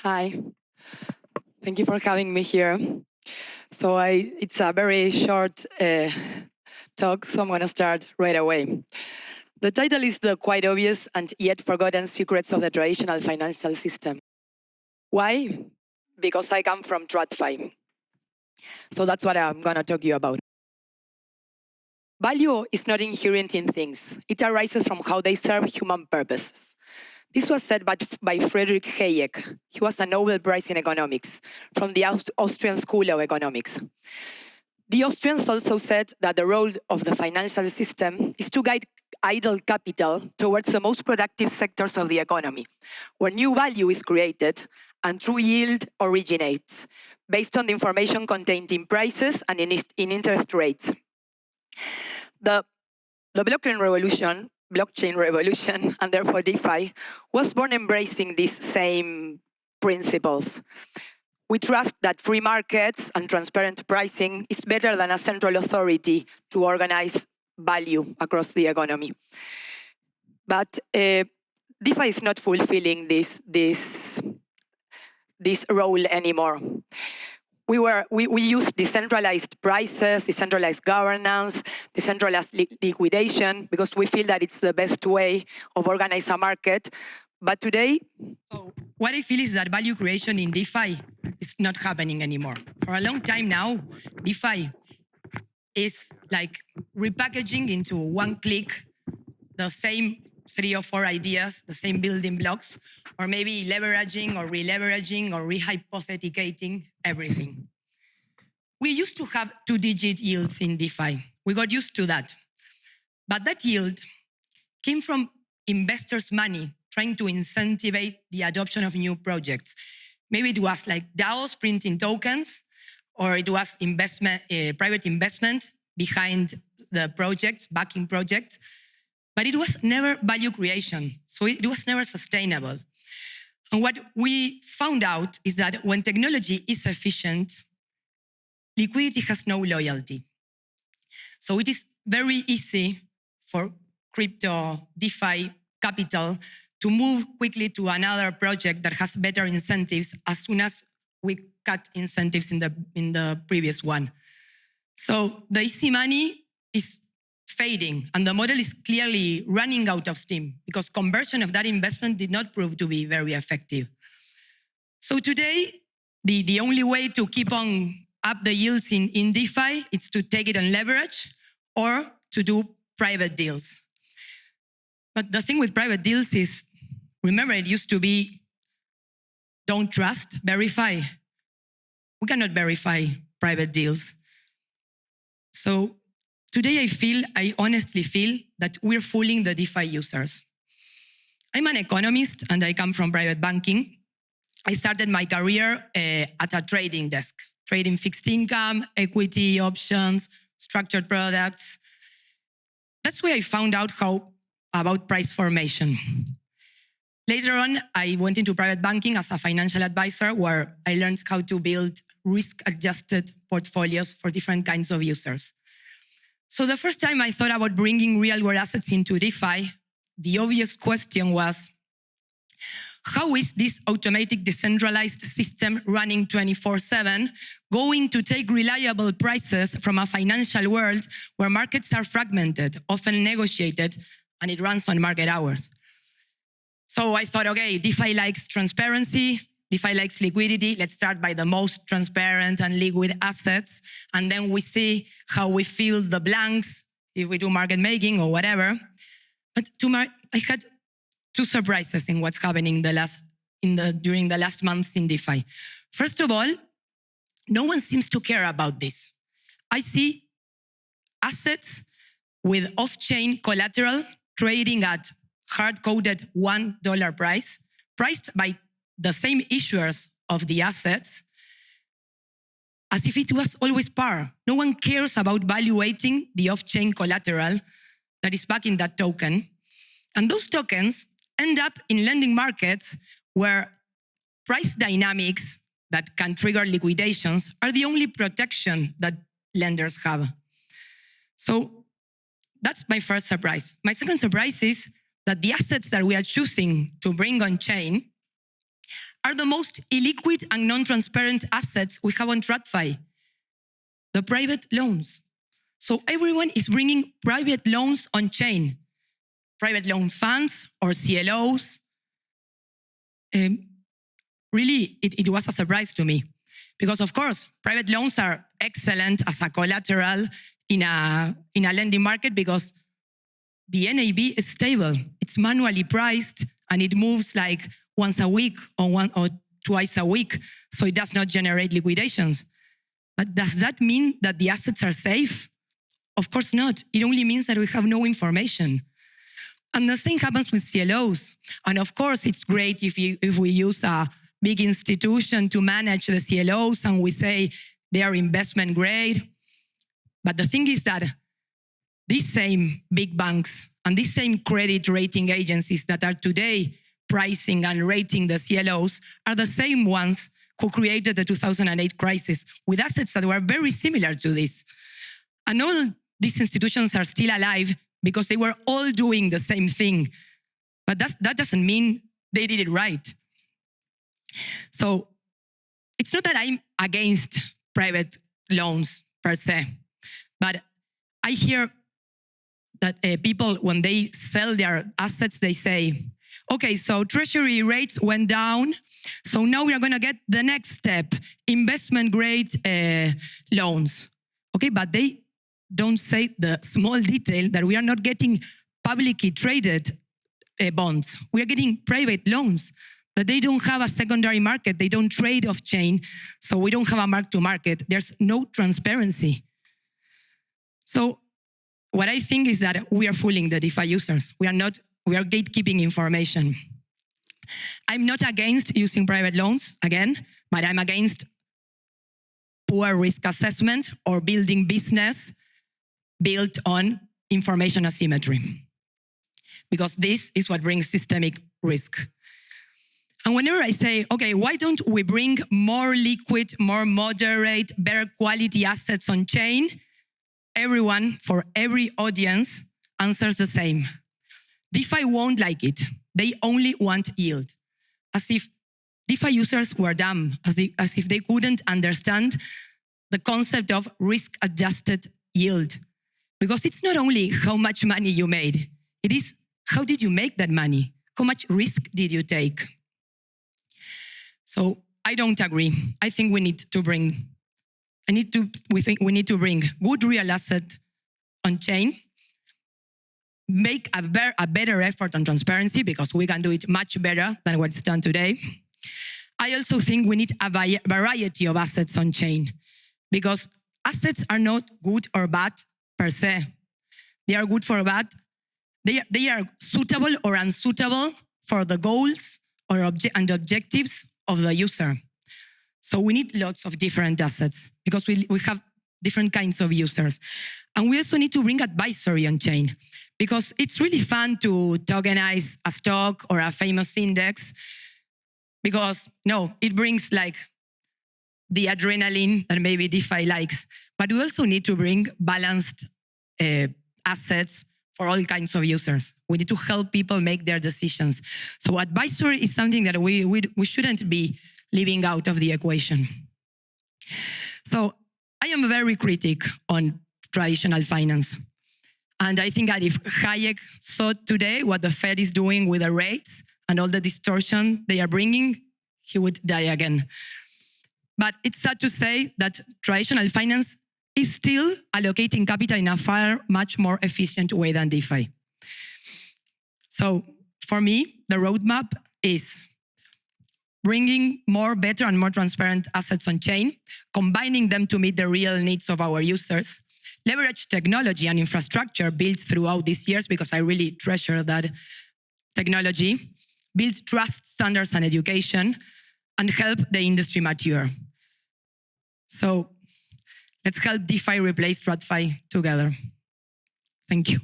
Hi, thank you for having me here. So it's a very short talk, so I'm going to start right away. The title is The Quite Obvious and Yet Forgotten Secrets of the Traditional Financial System. Why? Because I come from TradFi. So that's what I'm going to talk to you about. Value is not inherent in things. It arises from how they serve human purposes. This was said by Friedrich Hayek. He was a Nobel Prize in economics from the Austrian School of Economics. The Austrians also said that the role of the financial system is to guide idle capital towards the most productive sectors of the economy, where new value is created and true yield originates, based on the information contained in prices and in interest rates. The blockchain revolution, and therefore DeFi, was born embracing these same principles. We trust that free markets and transparent pricing is better than a central authority to organize value across the economy. But DeFi is not fulfilling this role anymore. We use decentralized prices, decentralized governance, decentralized liquidation, because we feel that it's the best way of organizing a market. But today, what I feel is that value creation in DeFi is not happening anymore. For a long time now, DeFi is like repackaging into one click the same 3 or 4 ideas, the same building blocks, or maybe leveraging or re-leveraging or rehypotheticating everything. We used to have 2-digit yields in DeFi. We got used to that. But that yield came from investors' money trying to incentivize the adoption of new projects. Maybe it was like DAOs printing tokens, or it was private investment behind the projects, backing projects. But it was never value creation, so it was never sustainable. And what we found out is that when technology is efficient, liquidity has no loyalty. So it is very easy for crypto DeFi capital to move quickly to another project that has better incentives as soon as we cut incentives in the previous one. So the easy money is fading, and the model is clearly running out of steam because conversion of that investment did not prove to be very effective. So today, the only way to keep on up the yields in DeFi is to take it on leverage or to do private deals. But the thing with private deals is, remember, it used to be don't trust, verify. We cannot verify private deals. So today I honestly feel that we're fooling the DeFi users. I'm an economist and I come from private banking. I started my career at a trading desk, trading fixed income, equity, options, structured products. That's where I found out about price formation. Later on, I went into private banking as a financial advisor, where I learned how to build risk-adjusted portfolios for different kinds of users. So the first time I thought about bringing real-world assets into DeFi, the obvious question was, how is this automatic decentralized system running 24/7 going to take reliable prices from a financial world where markets are fragmented, often negotiated, and it runs on market hours? So I thought, okay, DeFi likes transparency, DeFi likes liquidity. Let's start by the most transparent and liquid assets, and then we see how we fill the blanks if we do market making or whatever. But I had 2 surprises in what's happening during the last months in DeFi. First of all, no one seems to care about this. I see assets with off-chain collateral trading at hard-coded $1 price, priced by the same issuers of the assets, as if it was always par. No one cares about valuating the off-chain collateral that is backing that token. And those tokens end up in lending markets where price dynamics that can trigger liquidations are the only protection that lenders have. So that's my first surprise. My second surprise is that the assets that we are choosing to bring on chain are the most illiquid and non-transparent assets we have on TradFi? The private loans. So everyone is bringing private loans on chain, private loan funds or CLOs. Really, it was a surprise to me because, of course, private loans are excellent as a collateral in a lending market because the NAV is stable. It's manually priced and it moves like once a week or twice a week, so it does not generate liquidations. But does that mean that the assets are safe? Of course not. It only means that we have no information. And the same happens with CLOs. And of course, it's great if we use a big institution to manage the CLOs and we say they are investment grade. But the thing is that these same big banks and these same credit rating agencies that are today pricing and rating the CLOs are the same ones who created the 2008 crisis with assets that were very similar to this. And all these institutions are still alive because they were all doing the same thing. But that doesn't mean they did it right. So it's not that I'm against private loans per se, but I hear that people, when they sell their assets, they say, okay, so treasury rates went down, so now we are going to get the next step, investment grade loans. Okay, but they don't say the small detail that we are not getting publicly traded bonds. We are getting private loans, that they don't have a secondary market, they don't trade off chain, so we don't have a mark to market. There's no transparency. So what I think is that we are fooling the DeFi users. We are gatekeeping information. I'm not against using private loans, again, but I'm against poor risk assessment or building business built on information asymmetry. Because this is what brings systemic risk. And whenever I say, okay, why don't we bring more liquid, more moderate, better quality assets on chain? Everyone, for every audience, answers the same. DeFi won't like it. They only want yield. As if DeFi users were dumb, as if they couldn't understand the concept of risk-adjusted yield. Because it's not only how much money you made, it is how did you make that money? How much risk did you take? So I don't agree. I think we need to bring good real asset on chain, make a better effort on transparency because we can do it much better than what's done today. I also think we need a variety of assets on chain because assets are not good or bad per se. They are good for bad. They are suitable or unsuitable for the goals and objectives of the user. So we need lots of different assets because we have different kinds of users. And we also need to bring advisory on chain because it's really fun to tokenize a stock or a famous index because, no, it brings like the adrenaline that maybe DeFi likes. But we also need to bring balanced assets for all kinds of users. We need to help people make their decisions. So advisory is something that we shouldn't be leaving out of the equation. So I am very critic on traditional finance. And I think that if Hayek saw today what the Fed is doing with the rates and all the distortion they are bringing, he would die again. But it's sad to say that traditional finance is still allocating capital in a far much more efficient way than DeFi. So for me, the roadmap is bringing more better and more transparent assets on chain, combining them to meet the real needs of our users, leverage technology and infrastructure built throughout these years because I really treasure that technology, build trust standards and education, and help the industry mature. So let's help DeFi replace TradFi together. Thank you.